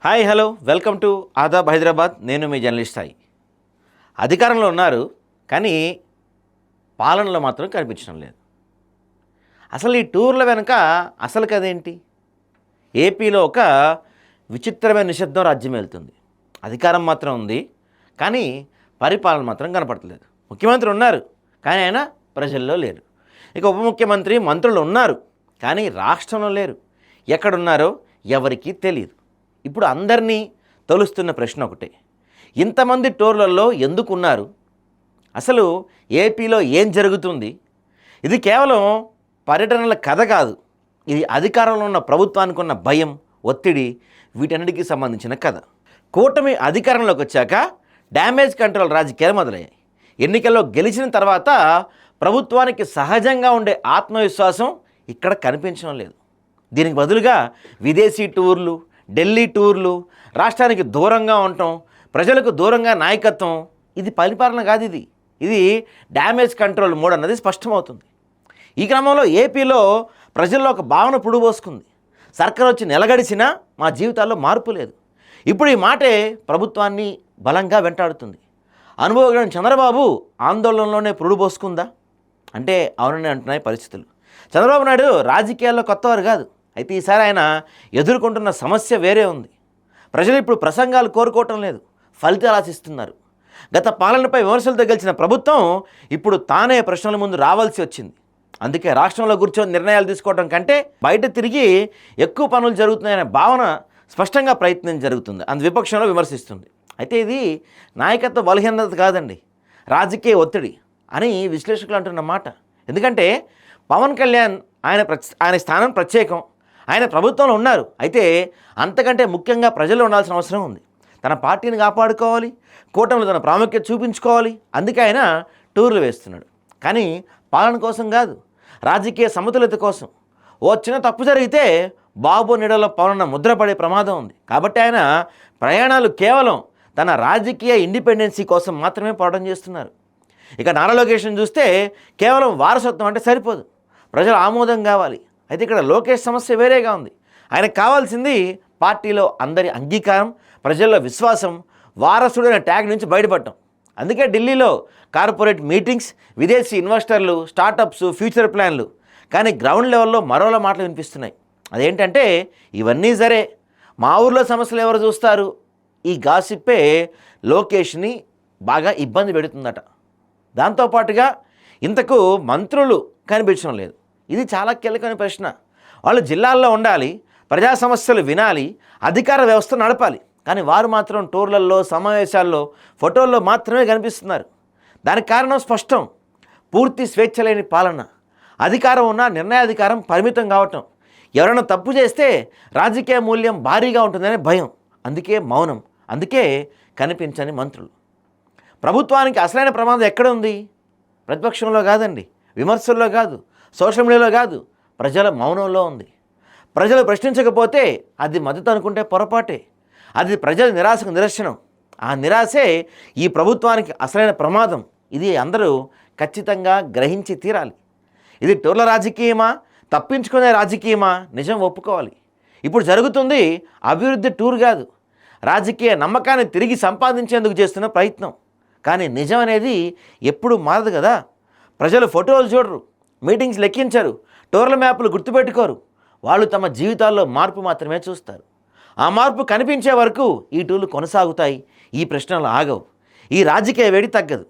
Hi hello welcome to Adaab Hyderabad. నేను మీ journalist Sai. అధికారంలో ఉన్నారు కానీ పాలనలో మాత్రం కనిపించడం లేదు. అసలు ఈ టూర్ల వెనుక అసలు కదేంటి? ఏపీలో ఒక విచిత్రమైన నిశ్శబ్దం రాజ్యం వెళ్తుంది. అధికారం మాత్రం ఉంది కానీ పరిపాలన మాత్రం కనపడట్లేదు. ముఖ్యమంత్రి ఉన్నారు కానీ ఆయన ప్రజల్లో లేరు. ఇక ఉప ముఖ్యమంత్రి మంత్రులు ఉన్నారు కానీ రాష్ట్రంలో లేరు. ఎక్కడున్నారో ఎవరికీ తెలియదు. ఇప్పుడు అందరినీ తొలుస్తున్న ప్రశ్న ఒకటే, ఇంతమంది టూర్లలో ఎందుకు ఉన్నారు? అసలు ఏపీలో ఏం జరుగుతుంది? ఇది కేవలం పర్యటనల కథ కాదు, ఇది అధికారంలో ఉన్న ప్రభుత్వానికి ఉన్న భయం, ఒత్తిడి, వీటన్నిటికీ సంబంధించిన కథ. కూటమి అధికారంలోకి వచ్చాక డ్యామేజ్ కంట్రోల్ రాజకీయాలు మొదలయ్యాయి. ఎన్నికల్లో గెలిచిన తర్వాత ప్రభుత్వానికి సహజంగా ఉండే ఆత్మవిశ్వాసం ఇక్కడ కనిపించడం లేదు. దీనికి బదులుగా విదేశీ టూర్లు, ఢిల్లీ టూర్లు, రాష్ట్రానికి దూరంగా ఉండటం, ప్రజలకు దూరంగా నాయకత్వం, ఇది పరిపాలన కాదు. ఇది డ్యామేజ్ కంట్రోల్ మోడ్ అన్నది స్పష్టమవుతుంది. ఈ క్రమంలో ఏపీలో ప్రజల్లో ఒక భావన పుడుబోసుకుంది. సర్కార్ వచ్చి నెలగడిచినా మా జీవితాల్లో మార్పు లేదు. ఇప్పుడు ఈ మాటే ప్రభుత్వాన్ని బలంగా వెంటాడుతుంది. అనుభవజ్ఞుడైన చంద్రబాబు ఆందోళనలోనే పురుడుపోసుకుందా అంటే అవునని అంటున్నాయి పరిస్థితులు. చంద్రబాబు నాయుడు రాజకీయాల్లో కొత్తవారు కాదు. అయితే ఈసారి ఆయన ఎదుర్కొంటున్న సమస్య వేరే ఉంది. ప్రజలు ఇప్పుడు ప్రసంగాలు కోరుకోవటం లేదు, ఫలితాలు ఆశిస్తున్నారు. గత పాలనపై విమర్శలతో గెలిచిన ప్రభుత్వం ఇప్పుడు తానే ప్రశ్నల ముందు రావాల్సి వచ్చింది. అందుకే రాష్ట్రంలో కూర్చొని నిర్ణయాలు తీసుకోవడం కంటే బయట తిరిగి ఎక్కువ పనులు జరుగుతున్నాయనే భావన స్పష్టంగా ప్రయత్నం జరుగుతుంది. అందు విపక్షంలో విమర్శిస్తుంది. అయితే ఇది నాయకత్వ బలహీనత కాదండి, రాజకీయ ఒత్తిడి అని విశ్లేషకులు అంటున్న మాట. ఎందుకంటే పవన్ కళ్యాణ్ ఆయన స్థానం ప్రత్యేకం, ఆయన ప్రభుత్వంలో ఉన్నారు. అయితే అంతకంటే ముఖ్యంగా ప్రజల్లో ఉండాల్సిన అవసరం ఉంది. తన పార్టీని కాపాడుకోవాలి, కూటమిలో తన ప్రాముఖ్యత చూపించుకోవాలి. అందుకే ఆయన టూర్లు వేస్తున్నాడు. కానీ పాలన కోసం కాదు, రాజకీయ సమతుల్యత కోసం. ఓ చిన్న తప్పు జరిగితే బాబు నీడలో పవన్ ముద్రపడే ప్రమాదం ఉంది. కాబట్టి ఆయన ప్రయాణాలు కేవలం తన రాజకీయ ఇండిపెండెన్సీ కోసం మాత్రమే పోవడం చేస్తున్నారు. ఇక నారా లోకేష్ని చూస్తే కేవలం వారసత్వం అంటే సరిపోదు, ప్రజల ఆమోదం కావాలి. అయితే ఇక్కడ లోకేష్ సమస్య వేరేగా ఉంది. ఆయనకు కావాల్సింది పార్టీలో అందరి అంగీకారం, ప్రజల్లో విశ్వాసం, వారసుడైన ట్యాగ్ నుంచి బయటపడటం. అందుకే ఢిల్లీలో కార్పొరేట్ మీటింగ్స్, విదేశీ ఇన్వెస్టర్లు, స్టార్టప్స్, ఫ్యూచర్ ప్లాన్లు. కానీ గ్రౌండ్ లెవెల్లో మరోలా మాటలు వినిపిస్తున్నాయి. అదేంటంటే ఇవన్నీ సరే, మా ఊర్లో సమస్యలు ఎవరు చూస్తారు? ఈ గాసిప్పే లోకేష్ని బాగా ఇబ్బంది పెడుతుందట. దాంతోపాటుగా ఇంతకు మంత్రులు కనిపించడం లేదు. ఇది చాలా కీలకమైన ప్రశ్న. వాళ్ళు జిల్లాల్లో ఉండాలి, ప్రజా సమస్యలు వినాలి, అధికార వ్యవస్థ నడపాలి. కానీ వారు మాత్రం టూర్లలో, సమావేశాల్లో, ఫోటోల్లో మాత్రమే కనిపిస్తున్నారు. దానికి కారణం స్పష్టం, పూర్తి స్వేచ్ఛ లేని పాలన. అధికారం ఉన్న నిర్ణయాధికారం పరిమితం కావటం. ఎవరైనా తప్పు చేస్తే రాజకీయ మూల్యం భారీగా ఉంటుందనే భయం. అందుకే మౌనం, అందుకే కనిపించని మంత్రులు. ప్రభుత్వానికి అసలైన ప్రమాదం ఎక్కడ ఉంది? ప్రతిపక్షంలో కాదండి, విమర్శల్లో కాదు, సోషల్ మీడియాలో కాదు, ప్రజల మౌనంలో ఉంది. ప్రజలు ప్రశ్నించకపోతే అది మద్దతు అనుకుంటే పొరపాటే. అది ప్రజల నిరాశకు నిదర్శనం. ఆ నిరాశే ఈ ప్రభుత్వానికి అసలైన ప్రమాదం. ఇది అందరూ ఖచ్చితంగా గ్రహించి తీరాలి. ఇది టూర్ల రాజకీయమా, తప్పించుకునే రాజకీయమా? నిజం ఒప్పుకోవాలి. ఇప్పుడు జరుగుతుంది అభివృద్ధి టూర్ కాదు, రాజకీయ నమ్మకాన్ని తిరిగి సంపాదించేందుకు చేస్తున్న ప్రయత్నం. కానీ నిజం అనేది ఎప్పుడు మారదు కదా. ప్రజలు ఫోటోలు చూడరు, మీటింగ్స్ లెక్కించరు, టూర్ల మ్యాప్లు గుర్తుపెట్టుకోరు. వాళ్ళు తమ జీవితాల్లో మార్పు మాత్రమే చూస్తారు. ఆ మార్పు కనిపించే వరకు ఈ టూర్లు కొనసాగుతాయి, ఈ ప్రశ్నలు ఆగవు, ఈ రాజకీయ వేడి తగ్గదు.